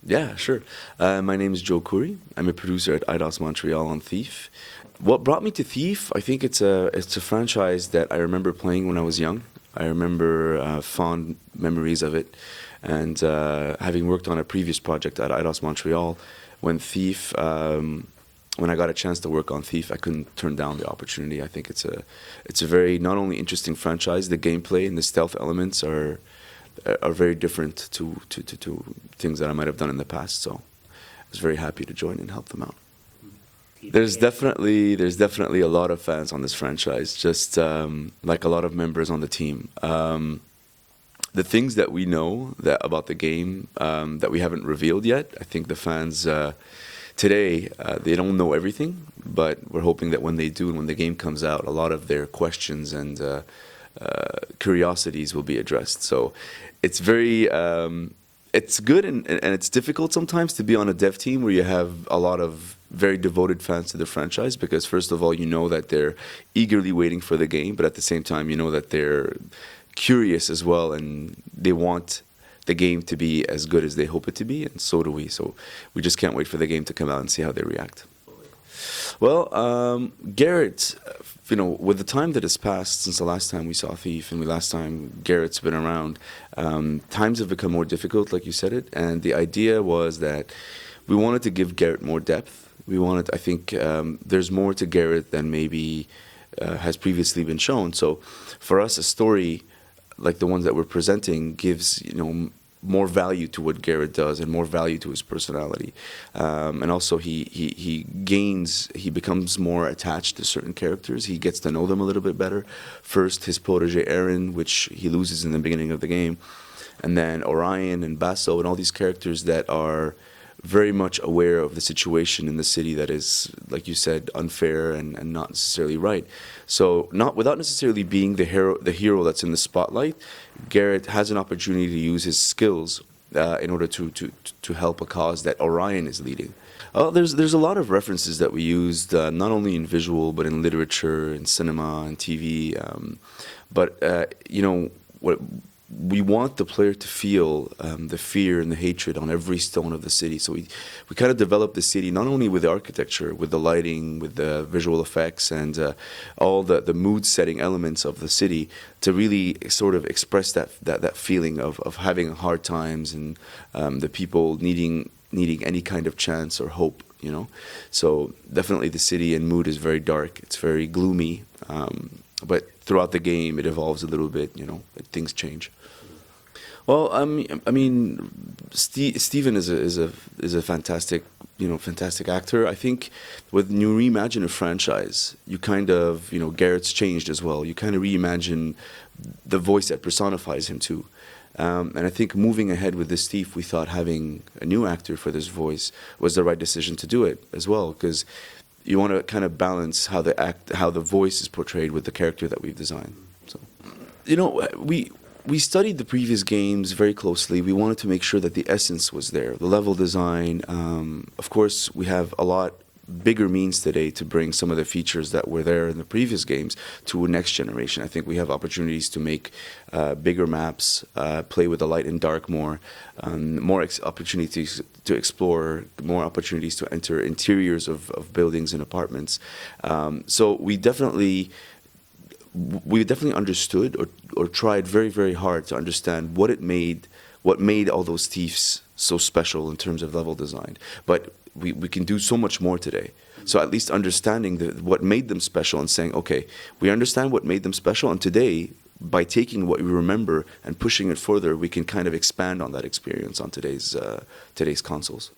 Yeah, sure. My name is Joe Khoury. I'm a producer at Eidos Montreal on Thief. What brought me to Thief? I think it's a franchise that I remember playing when I was young. I remember fond memories of it, and having worked on a previous project at Eidos Montreal, when Thief, when I got a chance to work on Thief, I couldn't turn down the opportunity. I think it's a very not only interesting franchise. The gameplay and the stealth elements are very different to things that I might have done in the past. So I was very happy to join and help them out. There's definitely a lot of fans on this franchise, just like a lot of members on the team. The things that we know about the game that we haven't revealed yet, I think the fans today, they don't know everything, but we're hoping that when they do and when the game comes out, a lot of their questions and curiosities will be addressed. So it's very, it's good and it's difficult sometimes to be on a dev team where you have a lot of very devoted fans to the franchise, because first of all, you know that they're eagerly waiting for the game, but at the same time, you know that they're curious as well and they want the game to be as good as they hope it to be, and so do we. So we just can't wait for the game to come out and see how they react. Well, Garrett, with the time that has passed since the last time we saw Thief and the last time Garrett's been around, times have become more difficult, like you said it, and the idea was that we wanted to give Garrett more depth. I think there's more to Garrett than maybe has previously been shown. So for us, a story like the ones that we're presenting gives, more value to what Garrett does and more value to his personality. And also he becomes more attached to certain characters. He gets to know them a little bit better. First, his protege Aaron, which he loses in the beginning of the game. And then Orion and Basso and all these characters that are very much aware of the situation in the city that is, like you said, unfair and not necessarily right. So without necessarily being the hero that's in the spotlight, Garrett has an opportunity to use his skills in order to help a cause that Orion is leading. There's a lot of references that we used, not only in visual, but in literature, in cinema, and TV. What we want the player to feel the fear and the hatred on every stone of the city. So we kind of develop the city not only with the architecture, with the lighting, with the visual effects, and all the mood-setting elements of the city to really sort of express that feeling of having hard times and the people needing any kind of chance or hope. So definitely the city and mood is very dark. It's very gloomy. But throughout the game, it evolves a little bit. Things change. Well, Steven is a fantastic, fantastic actor. I think when you reimagine a franchise, you kind of, Garrett's changed as well. You kind of reimagine the voice that personifies him too. And I think moving ahead with this Thief, we thought having a new actor for this voice was the right decision to do it as well, because you want to kind of balance how the voice is portrayed with the character that we've designed. So, we studied the previous games very closely. We wanted to make sure that the essence was there, the level design. Of course, we have a lot bigger means today to bring some of the features that were there in the previous games to a next generation. I think we have opportunities to make bigger maps, play with the light and dark more, more opportunities to explore, more opportunities to enter interiors of buildings and apartments. So we definitely understood or tried very, very hard to understand what made all those Thieves so special in terms of level design. But we can do so much more today. So at least understanding what made them special and saying, okay, we understand what made them special, and today, by taking what we remember and pushing it further, we can kind of expand on that experience on today's consoles.